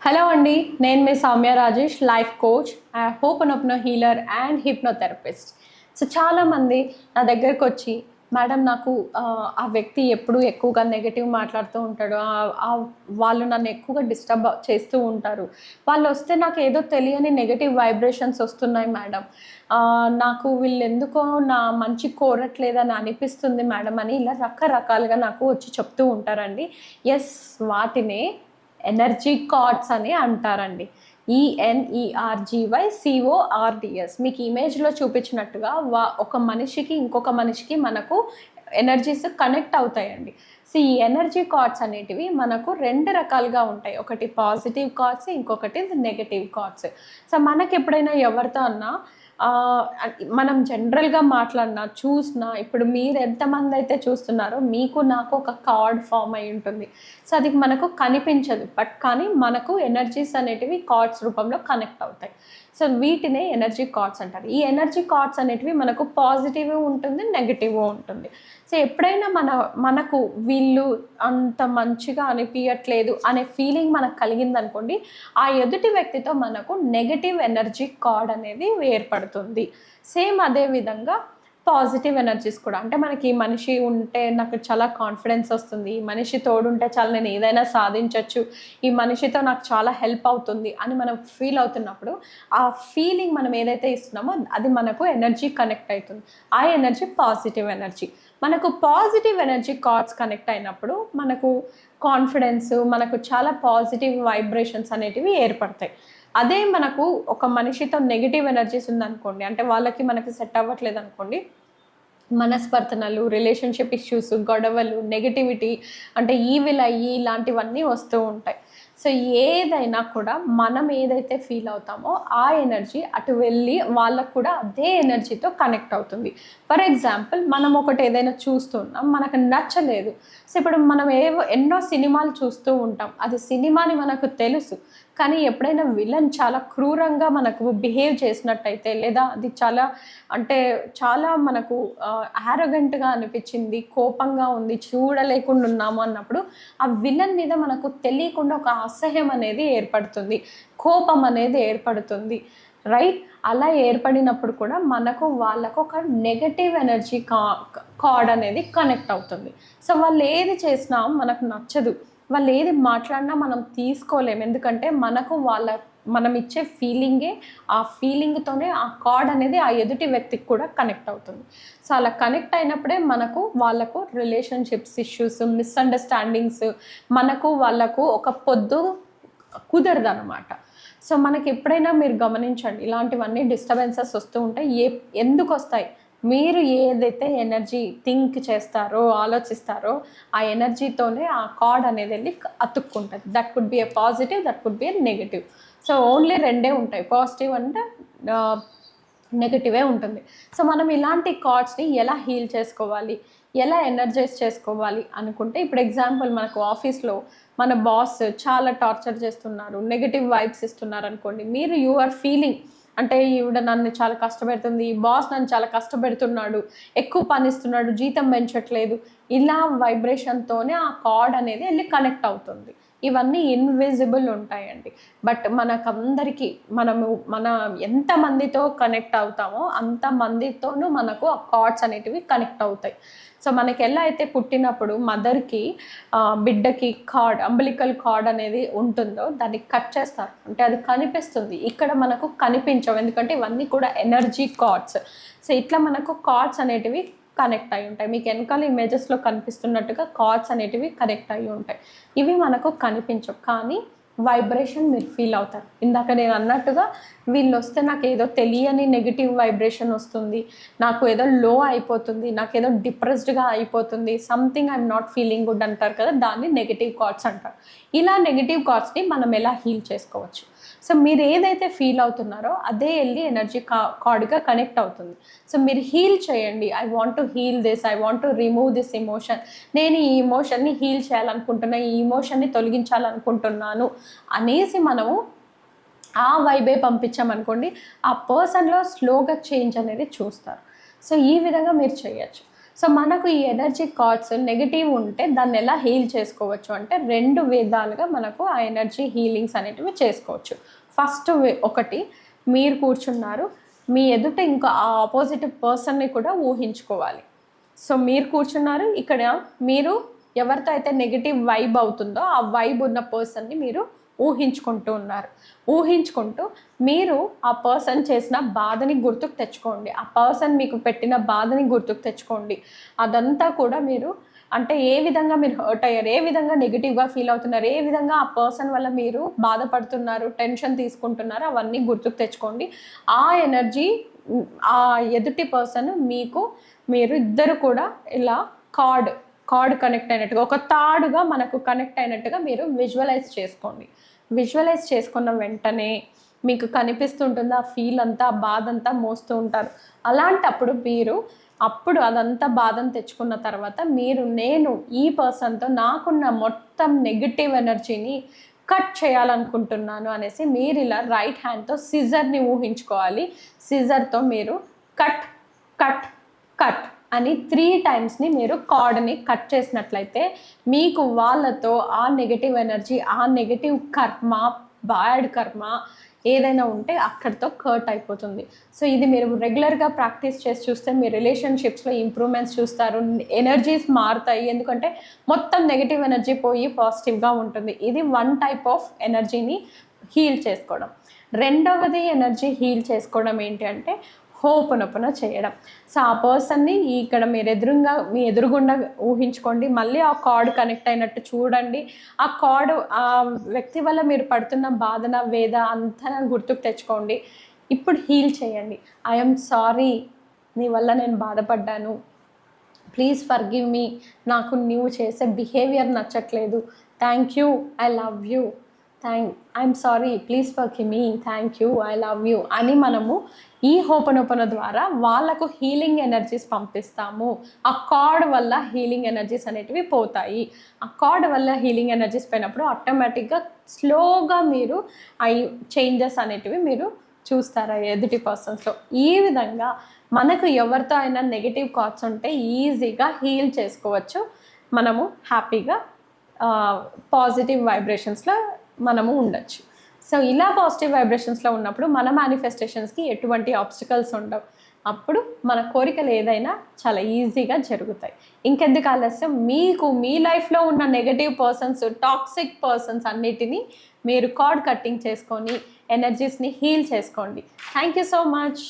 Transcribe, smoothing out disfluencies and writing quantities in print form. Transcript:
Hello అండి, నేను మీ Soumya Rajesh, life coach, Hooponopono healer and hypnotherapist. So చాలామంది నా దగ్గరకు వచ్చి, మేడం నాకు ఆ వ్యక్తి ఎప్పుడు ఎక్కువగా నెగటివ్ మాట్లాడుతూ ఉంటాడు, వాళ్ళు నన్ను ఎక్కువగా డిస్టర్బ్ చేస్తూ ఉంటారు, వాళ్ళు వస్తే నాకు ఏదో తెలియని నెగటివ్ వైబ్రేషన్స్ వస్తున్నాయి మేడం, నాకు వీళ్ళు ఎందుకో నా మంచి కోరట్లేదని అనిపిస్తుంది మేడం అని ఇలా రకరకాలుగా నాకు వచ్చి చెప్తూ ఉంటారండి. ఎస్, వాటినే ఎనర్జీ కార్డ్స్ అని అంటారండి. ENERGYCORDS. మీకు ఇమేజ్లో చూపించినట్టుగా ఒక మనిషికి ఇంకొక మనిషికి మనకు ఎనర్జీస్ కనెక్ట్ అవుతాయండి. సో ఈ ఎనర్జీ కార్డ్స్ అనేటివి మనకు రెండు రకాలుగా ఉంటాయి. ఒకటి పాజిటివ్ కార్డ్స్, ఇంకొకటి నెగటివ్ కార్డ్స్. సో మనకి ఎప్పుడైనా ఎవరితో అన్నా మనం జనరల్గా మాట్లాడినా చూసినా, ఇప్పుడు మీరు ఎంతమంది అయితే చూస్తున్నారో మీకు నాకు ఒక కార్డ్ ఫామ్ అయి ఉంటుంది. సో అది మనకు కనిపించదు, బట్ కానీ మనకు ఎనర్జీస్ అనేటివి కార్డ్స్ రూపంలో కనెక్ట్ అవుతాయి. సో వీటినే ఎనర్జీ కార్డ్స్ అంటారు. ఈ ఎనర్జీ కార్డ్స్ అనేటివి మనకు పాజిటివ్ ఉంటుంది, నెగిటివ్ ఉంటుంది. సో ఎప్పుడైనా మనకు వీళ్ళు అంత మంచిగా అనిపించట్లేదు అనే ఫీలింగ్ మనకు కలిగిందనుకోండి, ఆ ఎదుటి వ్యక్తితో మనకు నెగటివ్ ఎనర్జీ కార్డ్ అనేది ఏర్పడుతుంది. సేమ్ అదే విధంగా పాజిటివ్ ఎనర్జీస్ కూడా, అంటే మనకి ఈ మనిషి ఉంటే నాకు చాలా కాన్ఫిడెన్స్ వస్తుంది, ఈ మనిషి తోడుంటే చాలా నేను ఏదైనా సాధించవచ్చు, ఈ మనిషితో నాకు చాలా హెల్ప్ అవుతుంది అని మనం ఫీల్ అవుతున్నప్పుడు, ఆ ఫీలింగ్ మనం ఏదైతే ఇస్తున్నామో అది మనకు ఎనర్జీ కనెక్ట్ అవుతుంది. ఆ ఎనర్జీ పాజిటివ్ ఎనర్జీ. మనకు పాజిటివ్ ఎనర్జీ కార్డ్స్ కనెక్ట్ అయినప్పుడు మనకు కాన్ఫిడెన్స్, మనకు చాలా పాజిటివ్ వైబ్రేషన్స్ అనేటివి ఏర్పడతాయి. అదే మనకు ఒక మనిషితో నెగిటివ్ ఎనర్జీస్ ఉందనుకోండి, అంటే వాళ్ళకి మనకి సెట్ అవ్వట్లేదు అనుకోండి, మనస్పర్ధనలు, రిలేషన్షిప్ ఇష్యూస్, గొడవలు, నెగిటివిటీ, అంటే ఈవిల్ అయ్యి ఇలాంటివన్నీ వస్తూ ఉంటాయి. సో ఏదైనా కూడా మనం ఏదైతే ఫీల్ అవుతామో ఆ ఎనర్జీ అటు వెళ్ళి వాళ్ళకు కూడా అదే ఎనర్జీతో కనెక్ట్ అవుతుంది. ఫర్ ఎగ్జాంపుల్, మనం ఒకటి ఏదైనా చూస్తున్నాం, మనకు నచ్చలేదు. సో ఇప్పుడు మనం ఎన్నో సినిమాలు చూస్తూ ఉంటాం, అది సినిమాని మనకు తెలుసు, కానీ ఎప్పుడైనా విలన్ చాలా క్రూరంగా మనకు బిహేవ్ చేసినట్టయితే, లేదా అది చాలా మనకు యారోగెంట్గా అనిపించింది, కోపంగా ఉంది, చూడలేకుండా ఉన్నాము అన్నప్పుడు ఆ విలన్ మీద మనకు తెలియకుండా ఒక అసహ్యం అనేది ఏర్పడుతుంది, కోపం అనేది ఏర్పడుతుంది, రైట్? అలా ఏర్పడినప్పుడు కూడా మనకు వాళ్ళకు ఒక నెగటివ్ ఎనర్జీ కార్డ్ అనేది కనెక్ట్ అవుతుంది. సో వాళ్ళు ఏది చేసినా మనకు నచ్చదు, వాళ్ళు ఏది మాట్లాడినా మనం తీసుకోలేము, ఎందుకంటే మనం ఇచ్చే ఫీలింగే, ఆ ఫీలింగ్తోనే ఆ కార్డ్ అనేది ఆ ఎదుటి వ్యక్తికి కూడా కనెక్ట్ అవుతుంది. సో అలా కనెక్ట్ అయినప్పుడే వాళ్ళకు రిలేషన్షిప్స్ ఇష్యూస్, మిస్అండర్స్టాండింగ్స్, వాళ్ళకు ఒక పొద్దు కుదరదు అనమాట. సో మనకి ఎప్పుడైనా మీరు గమనించండి, ఇలాంటివన్నీ డిస్టర్బెన్సెస్ వస్తూ ఉంటాయి. ఎందుకు వస్తాయి? మీరు ఏదైతే ఎనర్జీ థింక్ చేస్తారో, ఆలోచిస్తారో, ఆ ఎనర్జీతోనే ఆ కార్డ్ అనేది వెళ్ళి అతుక్కుంటుంది. That could be a positive, that could be a negative. So only రెండే ఉంటాయి, పాజిటివ్ అంటే నెగిటివే ఉంటుంది. సో మనం ఇలాంటి కార్డ్స్ని ఎలా హీల్ చేసుకోవాలి, ఎలా ఎనర్జైజ్ చేసుకోవాలి అనుకుంటే, ఇప్పుడు ఎగ్జాంపుల్ మనకు ఆఫీస్లో మన బాస్ చాలా టార్చర్ చేస్తున్నారు, నెగిటివ్ వైబ్స్ ఇస్తున్నారు అనుకోండి, యు ఆర్ ఫీలింగ్, అంటే ఈవిడ నన్ను చాలా కష్టపెడుతుంది, బాస్ నన్ను చాలా కష్టపెడుతున్నాడు, ఎక్కువ పని ఇస్తున్నాడు, జీతం పెంచట్లేదు, ఇలా వైబ్రేషన్తోనే ఆ కార్డ్ అనేది వెళ్ళి కనెక్ట్ అవుతుంది. ఇవన్నీ ఇన్విజిబుల్ ఉంటాయండి, బట్ మనకందరికీ మన ఎంతమందితో కనెక్ట్ అవుతామో అంతమందితోనూ మనకు ఆ కార్డ్స్ అనేటివి కనెక్ట్ అవుతాయి. సో మనకి ఎలా అయితే పుట్టినప్పుడు మదర్కి బిడ్డకి అంబలికల్ కార్డ్ అనేది ఉంటుందో దాన్ని కట్ చేస్తారు, అంటే అది కనిపిస్తుంది, ఇక్కడ మనకు కనిపించవు, ఎందుకంటే ఇవన్నీ కూడా ఎనర్జీ కార్డ్స్. సో ఇట్లా మనకు కార్డ్స్ అనేటివి కనెక్ట్ అయి ఉంటాయి. మీకు వెనకాల ఇమేజెస్లో కనిపిస్తున్నట్టుగా కార్డ్స్ అనేటివి కనెక్ట్ అయ్యి ఉంటాయి. ఇవి మనకు కనిపించవు, కానీ వైబ్రేషన్ మీరు ఫీల్ అవుతారు. ఇందాక నేను అన్నట్టుగా వీళ్ళు వస్తే నాకు ఏదో తెలియని నెగిటివ్ వైబ్రేషన్ వస్తుంది, నాకు ఏదో లో అయిపోతుంది, నాకు ఏదో డిప్రెస్డ్గా అయిపోతుంది, something I'm not feeling good అంటారు కదా, దాన్ని నెగిటివ్ కార్డ్స్ అంటారు. ఇలా నెగిటివ్ కార్డ్స్ని మనం ఎలా హీల్ చేసుకోవచ్చు? సో మీరు ఏదైతే ఫీల్ అవుతున్నారో అదే వెళ్ళి ఎనర్జీ కార్డ్గా కనెక్ట్ అవుతుంది. సో మీరు హీల్ చేయండి. I want to heal this, I want to remove this emotion, నేను ఈ ఎమోషన్ని హీల్ చేయాలనుకుంటున్నా, ఈ ఎమోషన్ని తొలగించాలనుకుంటున్నాను అనేసి మనము ఆ వైబే పంపించామనుకోండి, ఆ పర్సన్లో స్లోగా చేంజ్ అనేది చూస్తారు. సో ఈ విధంగా మీరు చేయొచ్చు. సో మనకు ఈ ఎనర్జీ కార్డ్స్ నెగిటివ్ ఉంటే దాన్ని ఎలా హీల్ చేసుకోవచ్చు అంటే 2 విధాలుగా మనకు ఆ ఎనర్జీ హీలింగ్స్ అనేటివి చేసుకోవచ్చు. ఫస్ట్ ఒకటి, మీరు కూర్చున్నారు, మీ ఎదుట ఇంకా ఆ ఆపోజిట్ పర్సన్ని కూడా ఊహించుకోవాలి. సో మీరు కూర్చున్నారు, ఇక్కడ మీరు ఎవరితో అయితే నెగిటివ్ వైబ్ అవుతుందో ఆ వైబ్ ఉన్న పర్సన్ని మీరు ఊహించుకుంటూ ఉన్నారు. ఊహించుకుంటూ మీరు ఆ పర్సన్ చేసిన బాధని గుర్తుకు తెచ్చుకోండి, ఆ పర్సన్ మీకు పెట్టిన బాధని గుర్తుకు తెచ్చుకోండి. అదంతా కూడా మీరు అంటే ఏ విధంగా మీరు హర్ట్ అయ్యారు, ఏ విధంగా నెగిటివ్గా ఫీల్ అవుతున్నారు, ఏ విధంగా ఆ పర్సన్ వల్ల మీరు బాధపడుతున్నారు, టెన్షన్ తీసుకుంటున్నారు, అవన్నీ గుర్తుకు తెచ్చుకోండి. ఆ ఎనర్జీ ఆ ఎదుటి పర్సన్ మీకు, మీరు ఇద్దరు కూడా ఇలా కార్డ్ కనెక్ట్ అయినట్టుగా, ఒక తాడుగా మనకు కనెక్ట్ అయినట్టుగా మీరు విజువలైజ్ చేసుకోండి. విజువలైజ్ చేసుకున్న వెంటనే మీకు కనిపిస్తుంటుంది ఆ ఫీల్ అంతా, ఆ బాధ అంతా మోస్తూ ఉంటారు. అలాంటప్పుడు మీరు అప్పుడు అదంతా బాధను తెచ్చుకున్న తర్వాత నేను ఈ పర్సన్తో నాకున్న మొత్తం నెగిటివ్ ఎనర్జీని కట్ చేయాలనుకుంటున్నాను అనేసి మీరు ఇలా రైట్ హ్యాండ్తో సిజర్ని ఊహించుకోవాలి. సిజర్తో మీరు కట్ కట్ కట్ అని 3 టైమ్స్ని మీరు కార్డ్ని కట్ చేసినట్లయితే మీకు వాళ్ళతో ఆ నెగటివ్ ఎనర్జీ, ఆ నెగటివ్ కర్మ, బ్యాడ్ కర్మ ఏదైనా ఉంటే అక్కడితో కట్ అయిపోతుంది. సో ఇది మీరు రెగ్యులర్గా ప్రాక్టీస్ చేసి చూస్తే మీ రిలేషన్షిప్స్లో ఇంప్రూవ్మెంట్స్ చూస్తారు, ఎనర్జీస్ మారుతాయి. ఎందుకంటే మొత్తం నెగటివ్ ఎనర్జీ పోయి పాజిటివ్గా ఉంటుంది. ఇది 1 టైప్ ఆఫ్ ఎనర్జీని హీల్ చేసుకోవడం. రెండవది ఎనర్జీ హీల్ చేసుకోవడం ఏంటి అంటే హోపనొపన చేయడం. సో ఆ పర్సన్ని ఇక్కడ మీ ఎదురుగుండా ఊహించుకోండి, మళ్ళీ ఆ కార్డ్ కనెక్ట్ అయినట్టు చూడండి. ఆ కార్డు ఆ వ్యక్తి వల్ల మీరు పడుతున్న బాధన, వేద అంతా గుర్తుకు తెచ్చుకోండి. ఇప్పుడు హీల్ చేయండి. ఐఎమ్ సారీ, నీ వల్ల నేను బాధపడ్డాను, ప్లీజ్ ఫర్గివ్ మీ, నాకు నువ్వు చేసే బిహేవియర్ నచ్చట్లేదు, thank you, I love you, I'm sorry, please forgive me, thank you, I love you అని మనము ఈ హోపనోపన ద్వారా వాళ్ళకు హీలింగ్ ఎనర్జీస్ పంపిస్తాము. ఆ కార్డ్ వల్ల హీలింగ్ ఎనర్జీస్ అనేటివి పోతాయి. ఆ కార్డ్ వల్ల హీలింగ్ ఎనర్జీస్ పోయినప్పుడు ఆటోమేటిక్గా స్లోగా మీరు ఆ చేంజెస్ అనేటివి మీరు చూస్తారా ఎదుటి పర్సన్స్లో. ఈ విధంగా మనకు ఎవరితో అయినా నెగిటివ్ థాట్స్ ఉంటే ఈజీగా హీల్ చేసుకోవచ్చు. మనము హ్యాపీగా పాజిటివ్ వైబ్రేషన్స్లో మనము ఉండొచ్చు. సో ఇలా పాజిటివ్ వైబ్రేషన్స్లో ఉన్నప్పుడు మన మేనిఫెస్టేషన్స్కి ఎటువంటి ఆబ్స్టికల్స్ ఉండవు. అప్పుడు మన కోరికలు ఏదైనా చాలా ఈజీగా జరుగుతాయి. ఇంకెందుకు ఆలస్యం, మీకు మీ లైఫ్లో ఉన్న నెగటివ్ పర్సన్స్, టాక్సిక్ పర్సన్స్ అన్నిటినీ మీరు కార్డ్ కట్టింగ్ చేసుకొని ఎనర్జీస్ని హీల్ చేసుకోండి. Thank you so much.